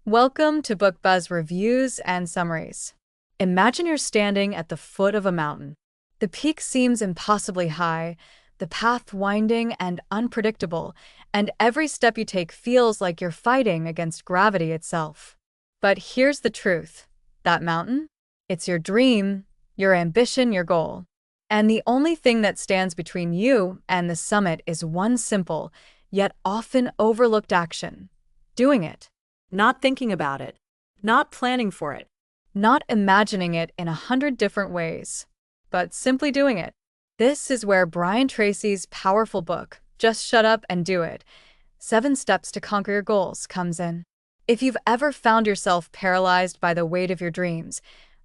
Welcome to Book Buzz Reviews and Summaries. Imagine you're standing at the foot of a mountain. The peak seems impossibly high, the path winding and unpredictable, and every step you take feels like you're fighting against gravity itself. But here's the truth. That mountain? It's your dream, your ambition, your goal. And the only thing that stands between you and the summit is one simple, yet often overlooked action: doing it. Not thinking about it, not planning for it, not imagining it in 100 different ways, but simply doing it. This is where Brian Tracy's powerful book, Just Shut Up and Do It, 7 Steps to Conquer Your Goals, comes in. If you've ever found yourself paralyzed by the weight of your dreams,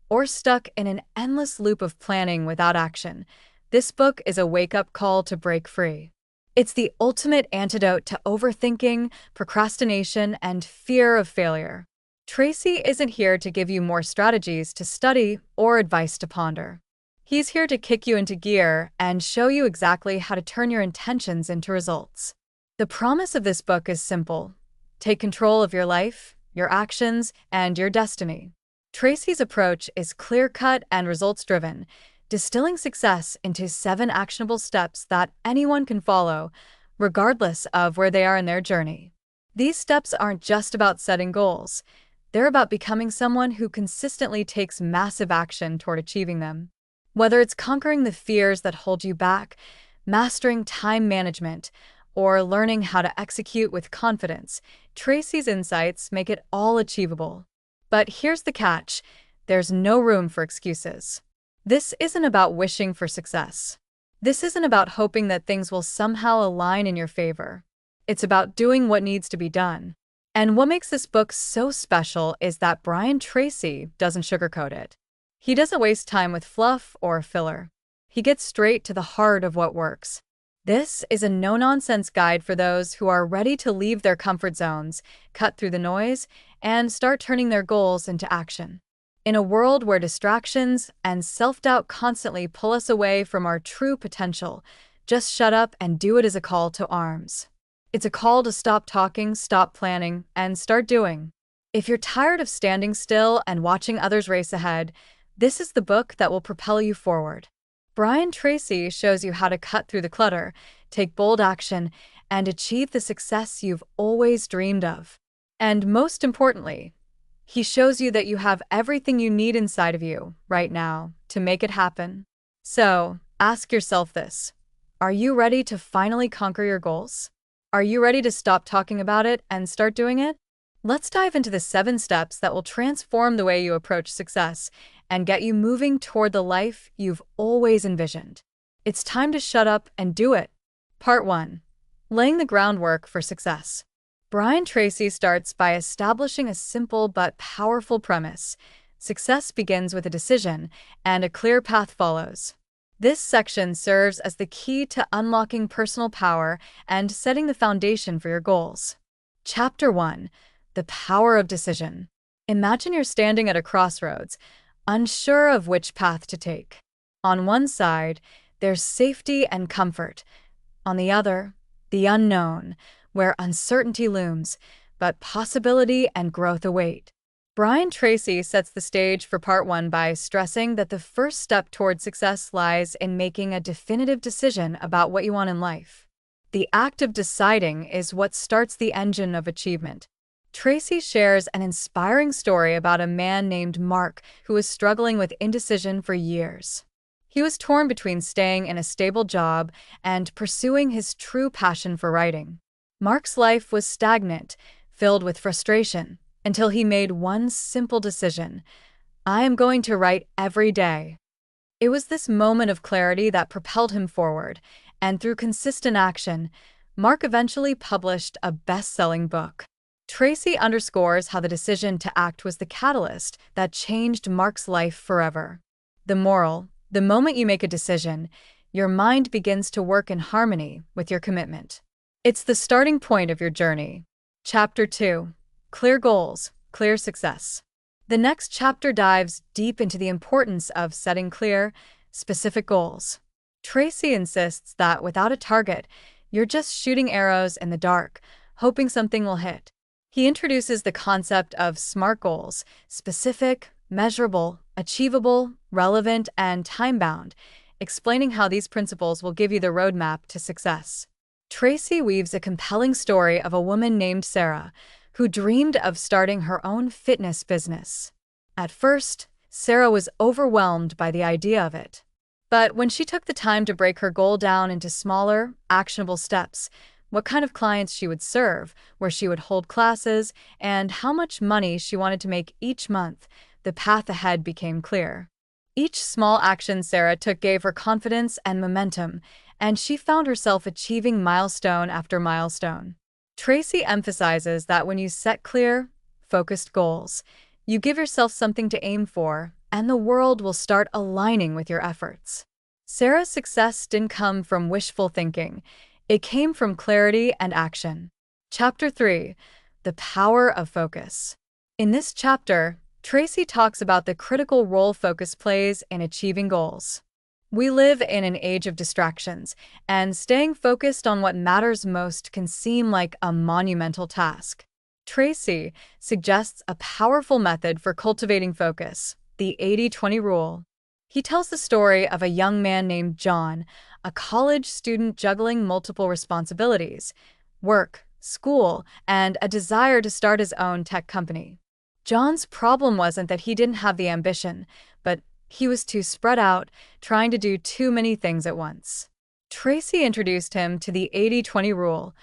or stuck in an endless loop of planning without action, this book is a wake-up call to break free. It's the ultimate antidote to overthinking, procrastination, and fear of failure. Tracy isn't here to give you more strategies to study or advice to ponder. He's here to kick you into gear and show you exactly how to turn your intentions into results. The promise of this book is simple: take control of your life, your actions, and your destiny. Tracy's approach is clear-cut and results-driven, distilling success into 7 actionable steps that anyone can follow, regardless of where they are in their journey. These steps aren't just about setting goals. They're about becoming someone who consistently takes massive action toward achieving them. Whether it's conquering the fears that hold you back, mastering time management, or learning how to execute with confidence, Tracy's insights make it all achievable. But here's the catch: there's no room for excuses. This isn't about wishing for success. This isn't about hoping that things will somehow align in your favor. It's about doing what needs to be done. And what makes this book so special is that Brian Tracy doesn't sugarcoat it. He doesn't waste time with fluff or filler. He gets straight to the heart of what works. This is a no-nonsense guide for those who are ready to leave their comfort zones, cut through the noise, and start turning their goals into action. In a world where distractions and self-doubt constantly pull us away from our true potential, Just Shut Up and Do It is a call to arms. It's a call to stop talking, stop planning, and start doing. If you're tired of standing still and watching others race ahead, this is the book that will propel you forward. Brian Tracy shows you how to cut through the clutter, take bold action, and achieve the success you've always dreamed of. And most importantly, he shows you that you have everything you need inside of you, right now, to make it happen. So, ask yourself this: are you ready to finally conquer your goals? Are you ready to stop talking about it and start doing it? Let's dive into the 7 steps that will transform the way you approach success and get you moving toward the life you've always envisioned. It's time to shut up and do it. Part 1. Laying the groundwork for success. Brian Tracy starts by establishing a simple but powerful premise: success begins with a decision, and a clear path follows. This section serves as the key to unlocking personal power and setting the foundation for your goals. Chapter 1. The Power of Decision. Imagine you're standing at a crossroads, unsure of which path to take. On one side, there's safety and comfort. On the other, the unknown, where uncertainty looms, but possibility and growth await. Brian Tracy sets the stage for Part 1 by stressing that the first step toward success lies in making a definitive decision about what you want in life. The act of deciding is what starts the engine of achievement. Tracy shares an inspiring story about a man named Mark who was struggling with indecision for years. He was torn between staying in a stable job and pursuing his true passion for writing. Mark's life was stagnant, filled with frustration, until he made one simple decision: I am going to write every day. It was this moment of clarity that propelled him forward, and through consistent action, Mark eventually published a best-selling book. Tracy underscores how the decision to act was the catalyst that changed Mark's life forever. The moral: the moment you make a decision, your mind begins to work in harmony with your commitment. It's the starting point of your journey. Chapter 2. Clear Goals, Clear Success. The next chapter dives deep into the importance of setting clear, specific goals. Tracy insists that without a target, you're just shooting arrows in the dark, hoping something will hit. He introduces the concept of SMART goals: specific, measurable, achievable, relevant, and time-bound, explaining how these principles will give you the roadmap to success. Tracy weaves a compelling story of a woman named Sarah, who dreamed of starting her own fitness business. At first, Sarah was overwhelmed by the idea of it. But when she took the time to break her goal down into smaller, actionable steps, what kind of clients she would serve, where she would hold classes, and how much money she wanted to make each month, the path ahead became clear. Each small action Sarah took gave her confidence and momentum, and she found herself achieving milestone after milestone. Tracy emphasizes that when you set clear, focused goals, you give yourself something to aim for, and the world will start aligning with your efforts. Sarah's success didn't come from wishful thinking. It came from clarity and action. Chapter 3. The Power of Focus. In this chapter, Tracy talks about the critical role focus plays in achieving goals. We live in an age of distractions, and staying focused on what matters most can seem like a monumental task. Tracy suggests a powerful method for cultivating focus: the 80-20 rule. He tells the story of a young man named John, a college student juggling multiple responsibilities: work, school, and a desire to start his own tech company. John's problem wasn't that he didn't have the ambition, but he was too spread out, trying to do too many things at once. Tracy introduced him to the 80-20 rule.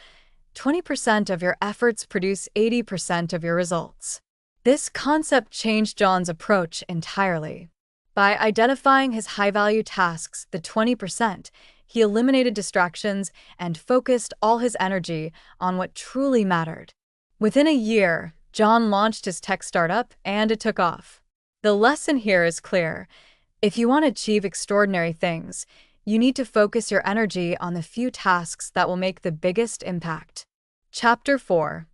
20% of your efforts produce 80% of your results. This concept changed John's approach entirely. By identifying his high-value tasks, the 20%, he eliminated distractions and focused all his energy on what truly mattered. Within a year, John launched his tech startup, and it took off. The lesson here is clear. If you want to achieve extraordinary things, you need to focus your energy on the few tasks that will make the biggest impact. Chapter 4.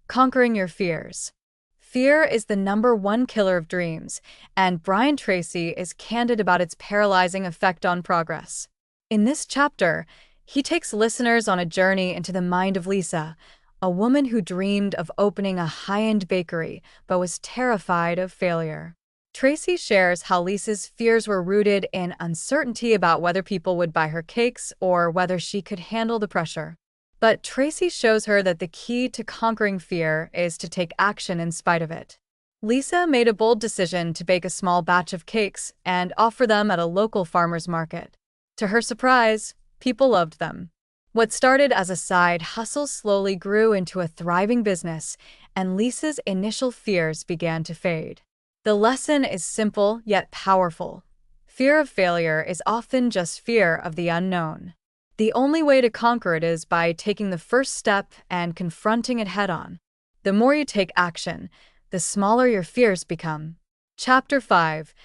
Conquering Your Fears. Fear is the #1 killer of dreams, and Brian Tracy is candid about its paralyzing effect on progress. In this chapter, he takes listeners on a journey into the mind of Lisa, a woman who dreamed of opening a high-end bakery but was terrified of failure. Tracy shares how Lisa's fears were rooted in uncertainty about whether people would buy her cakes or whether she could handle the pressure. But Tracy shows her that the key to conquering fear is to take action in spite of it. Lisa made a bold decision to bake a small batch of cakes and offer them at a local farmer's market. To her surprise, people loved them. What started as a side hustle slowly grew into a thriving business, and Lisa's initial fears began to fade. The lesson is simple yet powerful. Fear of failure is often just fear of the unknown. The only way to conquer it is by taking the first step and confronting it head-on. The more you take action, the smaller your fears become. Chapter 5.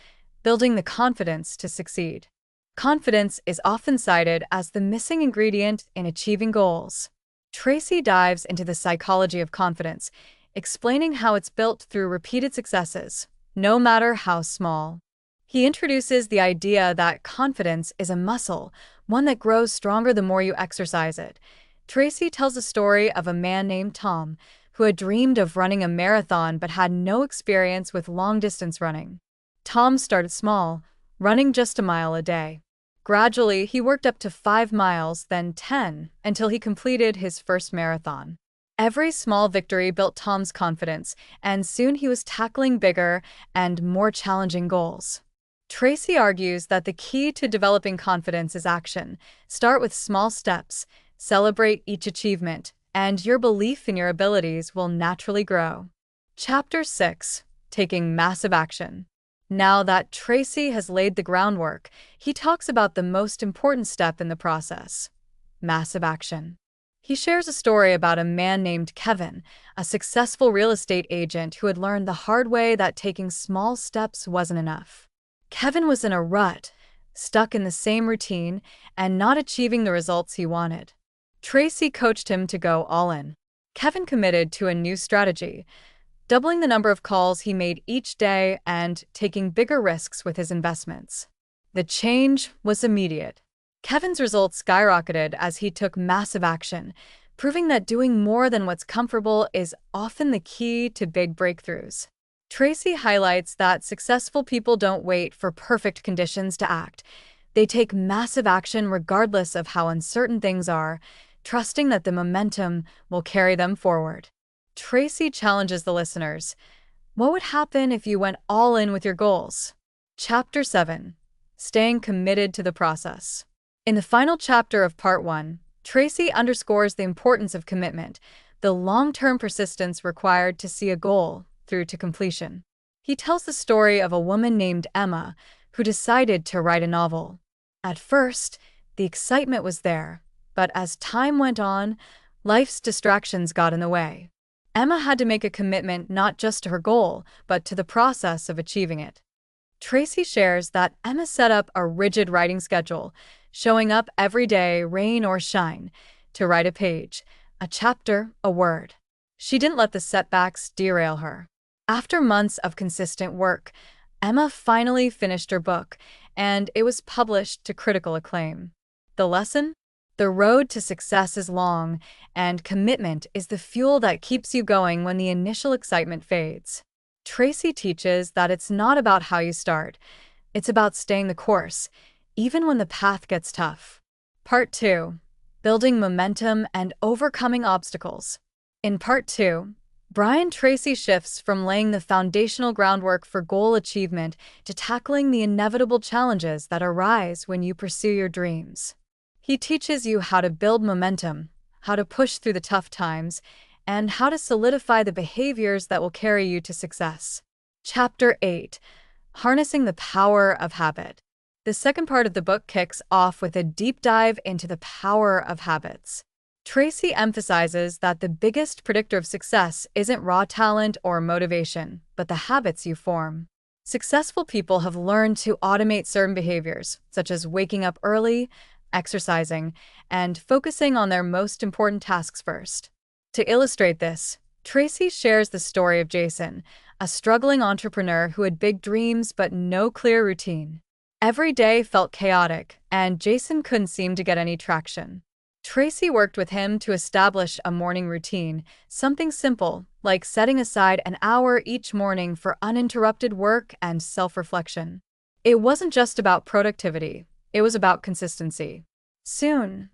Building the Confidence to Succeed. Confidence is often cited as the missing ingredient in achieving goals. Tracy dives into the psychology of confidence, explaining how it's built through repeated successes, no matter how small. He introduces the idea that confidence is a muscle, one that grows stronger the more you exercise it. Tracy tells a story of a man named Tom, who had dreamed of running a marathon but had no experience with long-distance running. Tom started small, running just a mile a day. Gradually, he worked up to 5 miles, then 10, until he completed his first marathon. Every small victory built Tom's confidence, and soon he was tackling bigger and more challenging goals. Tracy argues that the key to developing confidence is action. Start with small steps, celebrate each achievement, and your belief in your abilities will naturally grow. Chapter 6. Taking Massive Action. Now that Tracy has laid the groundwork, he talks about the most important step in the process: massive action. He shares a story about a man named Kevin, a successful real estate agent who had learned the hard way that taking small steps wasn't enough. Kevin was in a rut, stuck in the same routine, and not achieving the results he wanted. Tracy coached him to go all in. Kevin committed to a new strategy, doubling the number of calls he made each day and taking bigger risks with his investments. The change was immediate. Kevin's results skyrocketed as he took massive action, proving that doing more than what's comfortable is often the key to big breakthroughs. Tracy highlights that successful people don't wait for perfect conditions to act. They take massive action regardless of how uncertain things are, trusting that the momentum will carry them forward. Tracy challenges the listeners. What would happen if you went all in with your goals? Chapter 7. Staying committed to the process. In the final chapter of Part 1, Tracy underscores the importance of commitment, the long-term persistence required to see a goal through to completion. He tells the story of a woman named Emma who decided to write a novel. At first, the excitement was there, but as time went on, life's distractions got in the way. Emma had to make a commitment not just to her goal, but to the process of achieving it. Tracy shares that Emma set up a rigid writing schedule, showing up every day, rain or shine, to write a page, a chapter, a word. She didn't let the setbacks derail her. After months of consistent work, Emma finally finished her book, and it was published to critical acclaim. The lesson? The road to success is long, and commitment is the fuel that keeps you going when the initial excitement fades. Tracy teaches that it's not about how you start, it's about staying the course, even when the path gets tough. Part 2. Building momentum and overcoming obstacles. In Part 2, Tracy shifts from laying the foundational groundwork for goal achievement to tackling the inevitable challenges that arise when you pursue your dreams. He teaches you how to build momentum, how to push through the tough times, and how to solidify the behaviors that will carry you to success. Chapter 8. Harnessing the Power of Habit. The second part of the book kicks off with a deep dive into the power of habits. Tracy emphasizes that the biggest predictor of success isn't raw talent or motivation, but the habits you form. Successful people have learned to automate certain behaviors, such as waking up early, exercising, and focusing on their most important tasks first. To illustrate this, Tracy shares the story of Jason, a struggling entrepreneur who had big dreams but no clear routine. Every day felt chaotic, and Jason couldn't seem to get any traction. Tracy worked with him to establish a morning routine, something simple, like setting aside an hour each morning for uninterrupted work and self-reflection. It wasn't just about productivity, it was about consistency. Soon,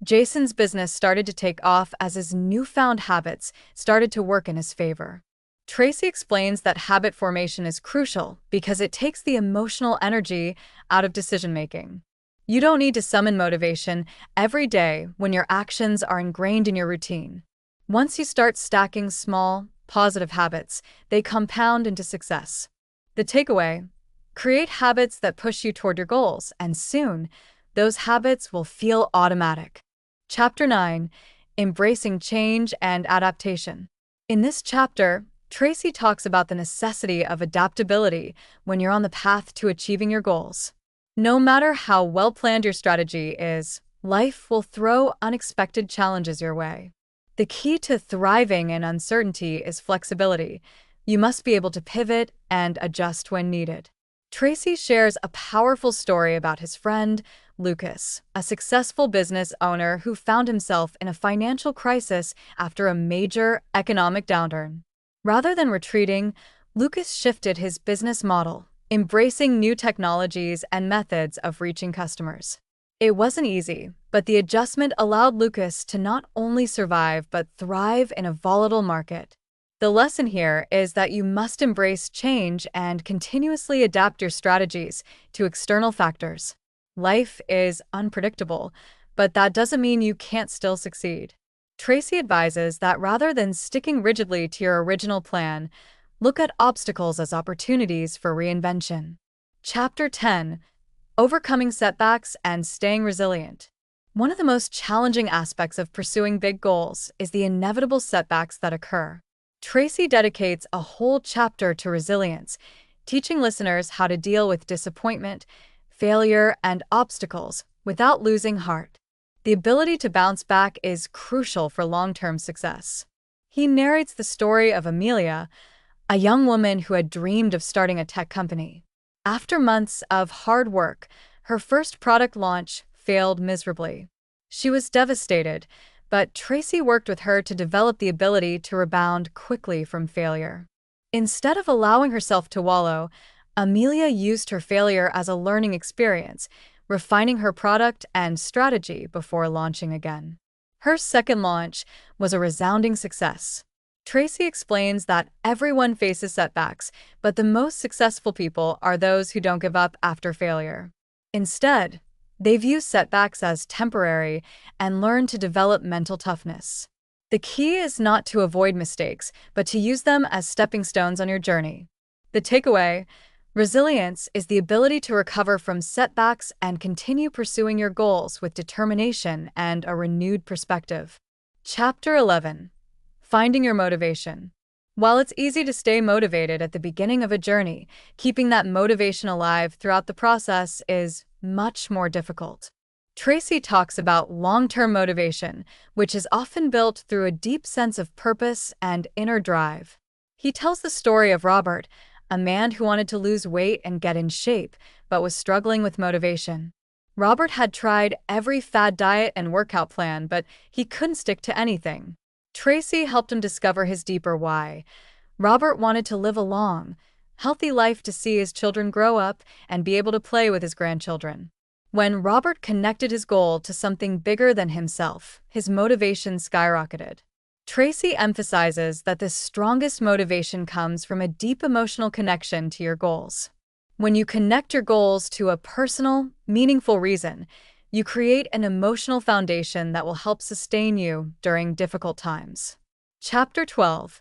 Jason's business started to take off as his newfound habits started to work in his favor. Tracy explains that habit formation is crucial because it takes the emotional energy out of decision-making. You don't need to summon motivation every day when your actions are ingrained in your routine. Once you start stacking small, positive habits, they compound into success. The takeaway: create habits that push you toward your goals, and soon, those habits will feel automatic. Chapter 9. Embracing Change and Adaptation. In this chapter, Tracy talks about the necessity of adaptability when you're on the path to achieving your goals. No matter how well-planned your strategy is, life will throw unexpected challenges your way. The key to thriving in uncertainty is flexibility. You must be able to pivot and adjust when needed. Tracy shares a powerful story about his friend, Lucas, a successful business owner who found himself in a financial crisis after a major economic downturn. Rather than retreating, Lucas shifted his business model, embracing new technologies and methods of reaching customers. It wasn't easy, but the adjustment allowed Lucas to not only survive but thrive in a volatile market. The lesson here is that you must embrace change and continuously adapt your strategies to external factors. Life is unpredictable, but that doesn't mean you can't still succeed. Tracy advises that rather than sticking rigidly to your original plan, look at obstacles as opportunities for reinvention. Chapter 10. Overcoming Setbacks and Staying Resilient. One of the most challenging aspects of pursuing big goals is the inevitable setbacks that occur. Tracy dedicates a whole chapter to resilience, teaching listeners how to deal with disappointment, failure, and obstacles without losing heart. The ability to bounce back is crucial for long-term success. He narrates the story of Amelia, a young woman who had dreamed of starting a tech company. After months of hard work, her first product launch failed miserably. She was devastated, but Tracy worked with her to develop the ability to rebound quickly from failure. Instead of allowing herself to wallow, Amelia used her failure as a learning experience, refining her product and strategy before launching again. Her second launch was a resounding success. Tracy explains that everyone faces setbacks, but the most successful people are those who don't give up after failure. Instead, they view setbacks as temporary and learn to develop mental toughness. The key is not to avoid mistakes, but to use them as stepping stones on your journey. The takeaway: resilience is the ability to recover from setbacks and continue pursuing your goals with determination and a renewed perspective. Chapter 11. Finding your motivation. While it's easy to stay motivated at the beginning of a journey, keeping that motivation alive throughout the process is much more difficult. Tracy talks about long-term motivation, which is often built through a deep sense of purpose and inner drive. He tells the story of Robert, a man who wanted to lose weight and get in shape, but was struggling with motivation. Robert had tried every fad diet and workout plan, but he couldn't stick to anything. Tracy helped him discover his deeper why. Robert wanted to live a long, healthy life to see his children grow up and be able to play with his grandchildren. When Robert connected his goal to something bigger than himself, his motivation skyrocketed. Tracy emphasizes that the strongest motivation comes from a deep emotional connection to your goals. When you connect your goals to a personal, meaningful reason, you create an emotional foundation that will help sustain you during difficult times. Chapter 12.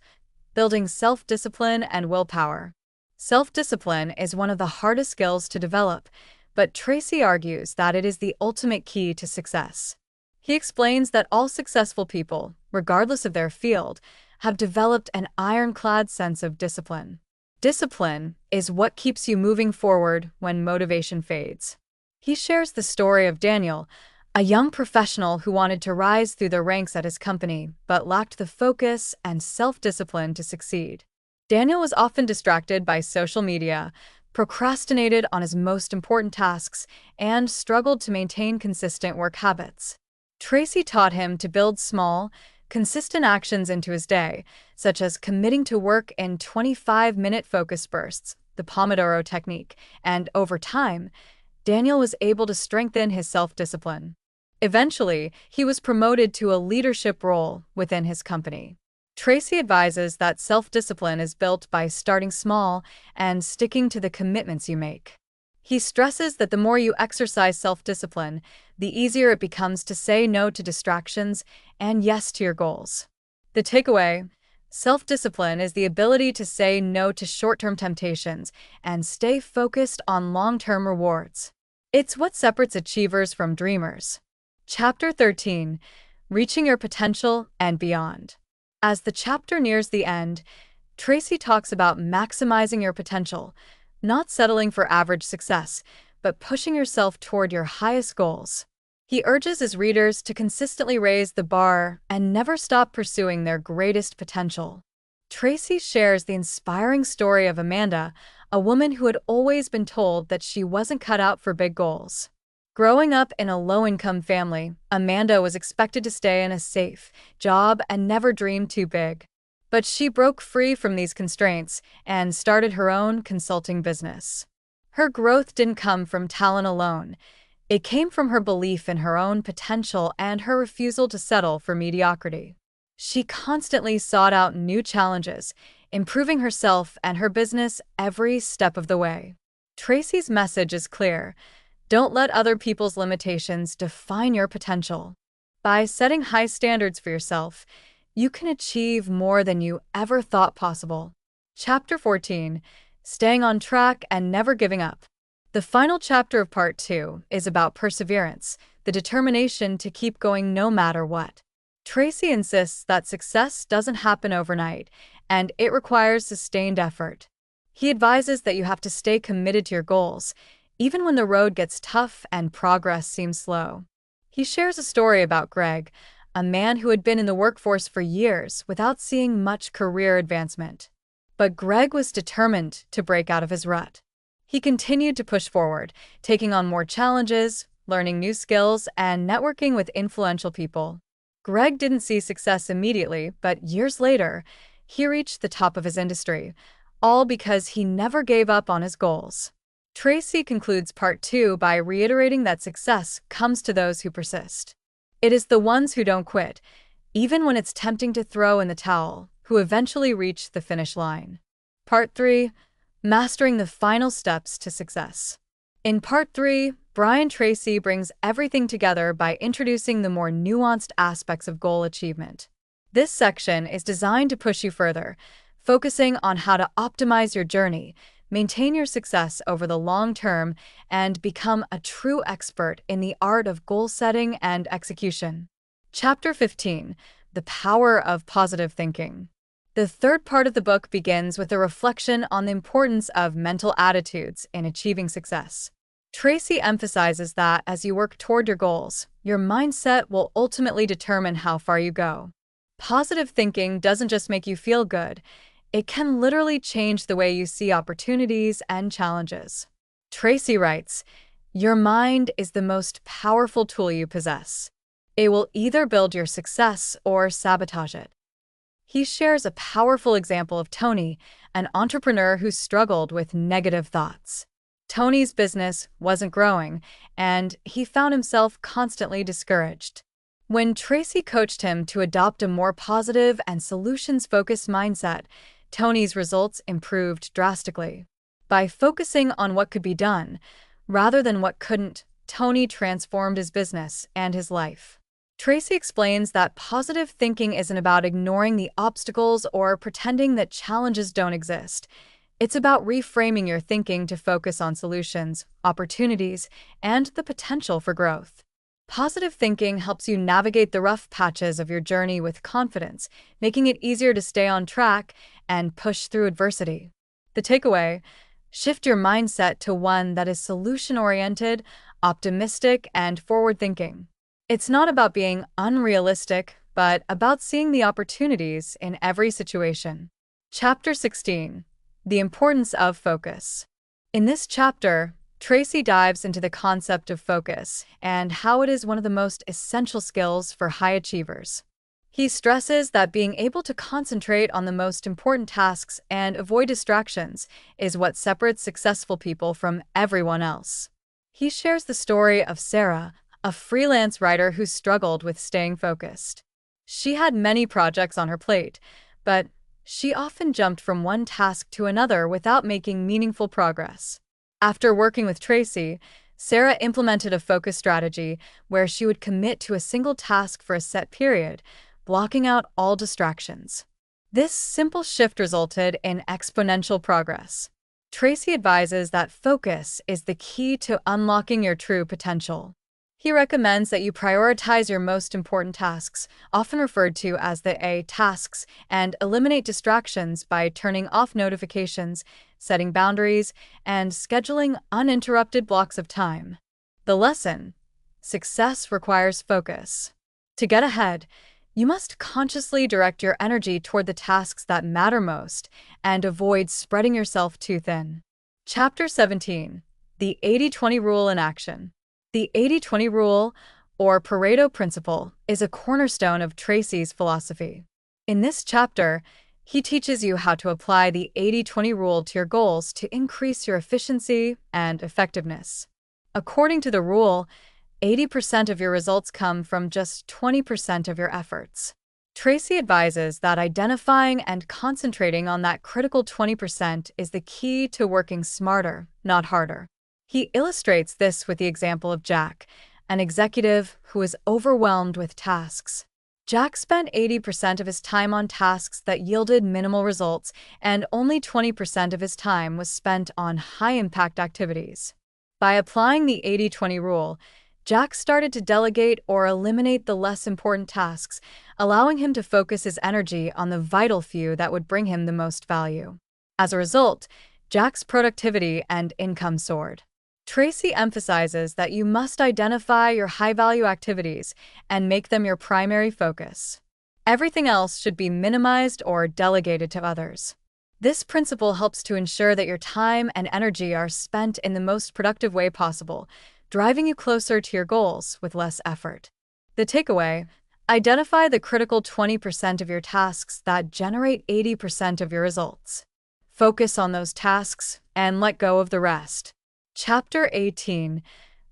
Building self-discipline and willpower. Self-discipline is one of the hardest skills to develop, but Tracy argues that it is the ultimate key to success. He explains that all successful people, regardless of their field, have developed an ironclad sense of discipline. Discipline is what keeps you moving forward when motivation fades. He shares the story of Daniel, a young professional who wanted to rise through the ranks at his company but lacked the focus and self-discipline to succeed. Daniel was often distracted by social media, procrastinated on his most important tasks, and struggled to maintain consistent work habits. Tracy taught him to build small, consistent actions into his day, such as committing to work in 25-minute focus bursts, the Pomodoro technique, and over time, Daniel was able to strengthen his self-discipline. Eventually, he was promoted to a leadership role within his company. Tracy advises that self-discipline is built by starting small and sticking to the commitments you make. He stresses that the more you exercise self-discipline, the easier it becomes to say no to distractions and yes to your goals. The takeaway: self-discipline is the ability to say no to short-term temptations and stay focused on long-term rewards. It's what separates achievers from dreamers. Chapter 13. Reaching your potential and beyond. As the chapter nears the end, Tracy talks about maximizing your potential, not settling for average success, but pushing yourself toward your highest goals. He urges his readers to consistently raise the bar and never stop pursuing their greatest potential. Tracy shares the inspiring story of Amanda, a woman who had always been told that she wasn't cut out for big goals. Growing up in a low-income family, Amanda was expected to stay in a safe job and never dream too big. But she broke free from these constraints and started her own consulting business. Her growth didn't come from talent alone. It came from her belief in her own potential and her refusal to settle for mediocrity. She constantly sought out new challenges, improving herself and her business every step of the way. Tracy's message is clear: don't let other people's limitations define your potential. By setting high standards for yourself, you can achieve more than you ever thought possible. Chapter 14. Staying on track and never giving up. The final chapter of Part 2 is about perseverance, the determination to keep going no matter what. Tracy insists that success doesn't happen overnight, and it requires sustained effort. He advises that you have to stay committed to your goals, even when the road gets tough and progress seems slow. He shares a story about Greg, a man who had been in the workforce for years without seeing much career advancement. But Greg was determined to break out of his rut. He continued to push forward, taking on more challenges, learning new skills, and networking with influential people. Greg didn't see success immediately, but years later, he reached the top of his industry, all because he never gave up on his goals. Tracy concludes part 2 by reiterating that success comes to those who persist. It is the ones who don't quit, even when it's tempting to throw in the towel, who eventually reach the finish line. Part 3. Mastering the final steps to success. In part 3, Brian Tracy brings everything together by introducing the more nuanced aspects of goal achievement. This section is designed to push you further, focusing on how to optimize your journey, maintain your success over the long term, and become a true expert in the art of goal setting and execution. Chapter 15. The Power of Positive Thinking. The third part of the book begins with a reflection on the importance of mental attitudes in achieving success. Tracy emphasizes that as you work toward your goals, your mindset will ultimately determine how far you go. Positive thinking doesn't just make you feel good, it can literally change the way you see opportunities and challenges. Tracy writes, "Your mind is the most powerful tool you possess. It will either build your success or sabotage it." He shares a powerful example of Tony, an entrepreneur who struggled with negative thoughts. Tony's business wasn't growing, and he found himself constantly discouraged. When Tracy coached him to adopt a more positive and solutions-focused mindset, Tony's results improved drastically. By focusing on what could be done, rather than what couldn't, Tony transformed his business and his life. Tracy explains that positive thinking isn't about ignoring the obstacles or pretending that challenges don't exist. It's about reframing your thinking to focus on solutions, opportunities, and the potential for growth. Positive thinking helps you navigate the rough patches of your journey with confidence, making it easier to stay on track and push through adversity. The takeaway: shift your mindset to one that is solution-oriented, optimistic, and forward-thinking. It's not about being unrealistic, but about seeing the opportunities in every situation. Chapter 16. The Importance of Focus. In this chapter, Tracy dives into the concept of focus and how it is one of the most essential skills for high achievers. He stresses that being able to concentrate on the most important tasks and avoid distractions is what separates successful people from everyone else. He shares the story of Sarah, a freelance writer who struggled with staying focused. She had many projects on her plate, but she often jumped from one task to another without making meaningful progress. After working with Tracy, Sarah implemented a focus strategy where she would commit to a single task for a set period, blocking out all distractions. This simple shift resulted in exponential progress. Tracy advises that focus is the key to unlocking your true potential. He recommends that you prioritize your most important tasks, often referred to as the A tasks, and eliminate distractions by turning off notifications, setting boundaries, and scheduling uninterrupted blocks of time. The lesson: success requires focus. To get ahead, you must consciously direct your energy toward the tasks that matter most and avoid spreading yourself too thin. Chapter 17. The 80-20 Rule in Action. The 80-20 rule, or Pareto principle, is a cornerstone of Tracy's philosophy. In this chapter, he teaches you how to apply the 80-20 rule to your goals to increase your efficiency and effectiveness. According to the rule, 80% of your results come from just 20% of your efforts. Tracy advises that identifying and concentrating on that critical 20% is the key to working smarter, not harder. He illustrates this with the example of Jack, an executive who is overwhelmed with tasks. Jack spent 80% of his time on tasks that yielded minimal results, and only 20% of his time was spent on high-impact activities. By applying the 80-20 rule, Jack started to delegate or eliminate the less important tasks, allowing him to focus his energy on the vital few that would bring him the most value. As a result, Jack's productivity and income soared. Tracy emphasizes that you must identify your high-value activities and make them your primary focus. Everything else should be minimized or delegated to others. This principle helps to ensure that your time and energy are spent in the most productive way possible, driving you closer to your goals with less effort. The takeaway: Identify the critical 20% of your tasks that generate 80% of your results. Focus on those tasks and let go of the rest. Chapter 18: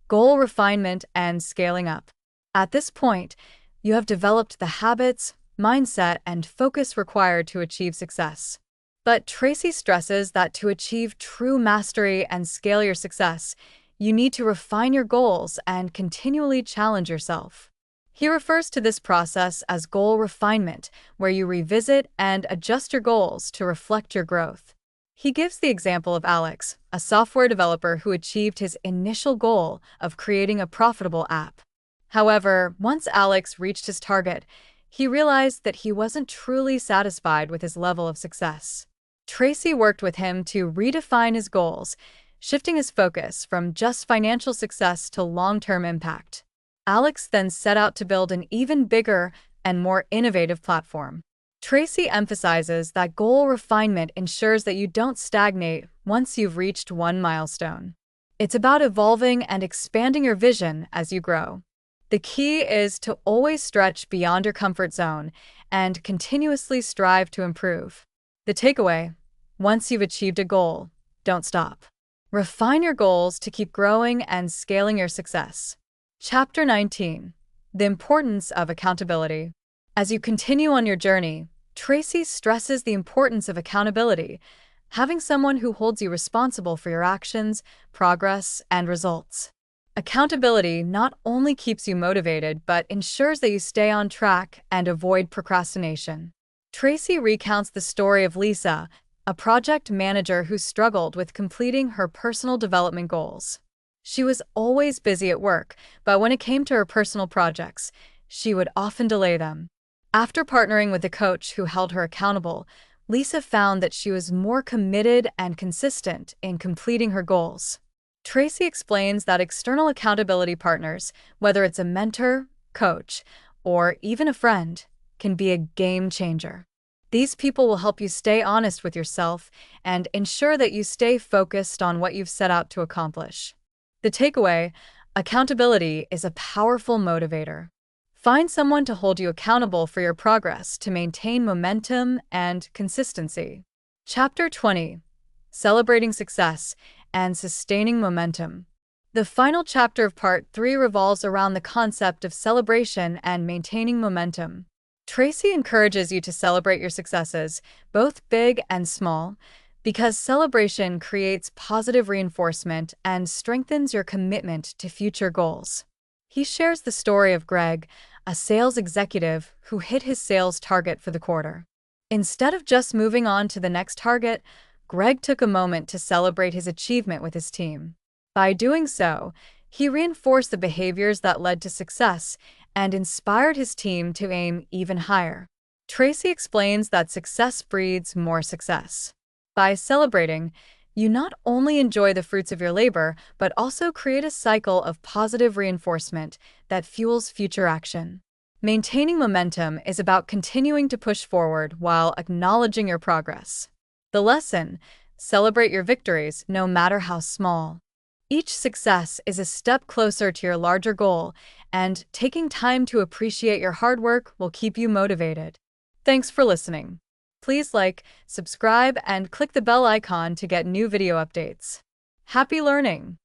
Goal Refinement and Scaling Up. At this point, you have developed the habits, mindset, and focus required to achieve success. But Tracy stresses that to achieve true mastery and scale your success, you need to refine your goals and continually challenge yourself. He refers to this process as goal refinement, where you revisit and adjust your goals to reflect your growth. He gives the example of Alex, a software developer who achieved his initial goal of creating a profitable app. However, once Alex reached his target, he realized that he wasn't truly satisfied with his level of success. Tracy worked with him to redefine his goals, shifting his focus from just financial success to long-term impact. Alex then set out to build an even bigger and more innovative platform. Tracy emphasizes that goal refinement ensures that you don't stagnate once you've reached one milestone. It's about evolving and expanding your vision as you grow. The key is to always stretch beyond your comfort zone and continuously strive to improve. The takeaway: once you've achieved a goal, don't stop. Refine your goals to keep growing and scaling your success. Chapter 19: The Importance of Accountability. As you continue on your journey, Tracy stresses the importance of accountability, having someone who holds you responsible for your actions, progress, and results. Accountability not only keeps you motivated but ensures that you stay on track and avoid procrastination. Tracy recounts the story of Lisa, a project manager who struggled with completing her personal development goals. She was always busy at work, but when it came to her personal projects, she would often delay them. After partnering with a coach who held her accountable, Lisa found that she was more committed and consistent in completing her goals. Tracy explains that external accountability partners, whether it's a mentor, coach, or even a friend, can be a game changer. These people will help you stay honest with yourself and ensure that you stay focused on what you've set out to accomplish. The takeaway: accountability is a powerful motivator. Find someone to hold you accountable for your progress to maintain momentum and consistency. Chapter 20: Celebrating Success and Sustaining Momentum. The final chapter of Part 3 revolves around the concept of celebration and maintaining momentum. Tracy encourages you to celebrate your successes, both big and small, because celebration creates positive reinforcement and strengthens your commitment to future goals. He shares the story of Greg, a sales executive who hit his sales target for the quarter. Instead of just moving on to the next target, Greg took a moment to celebrate his achievement with his team. By doing so, he reinforced the behaviors that led to success and inspired his team to aim even higher. Tracy explains that success breeds more success. By celebrating, you not only enjoy the fruits of your labor, but also create a cycle of positive reinforcement that fuels future action. Maintaining momentum is about continuing to push forward while acknowledging your progress. The lesson: celebrate your victories, no matter how small. Each success is a step closer to your larger goal, and taking time to appreciate your hard work will keep you motivated. Thanks for listening. Please like, subscribe, and click the bell icon to get new video updates. Happy learning!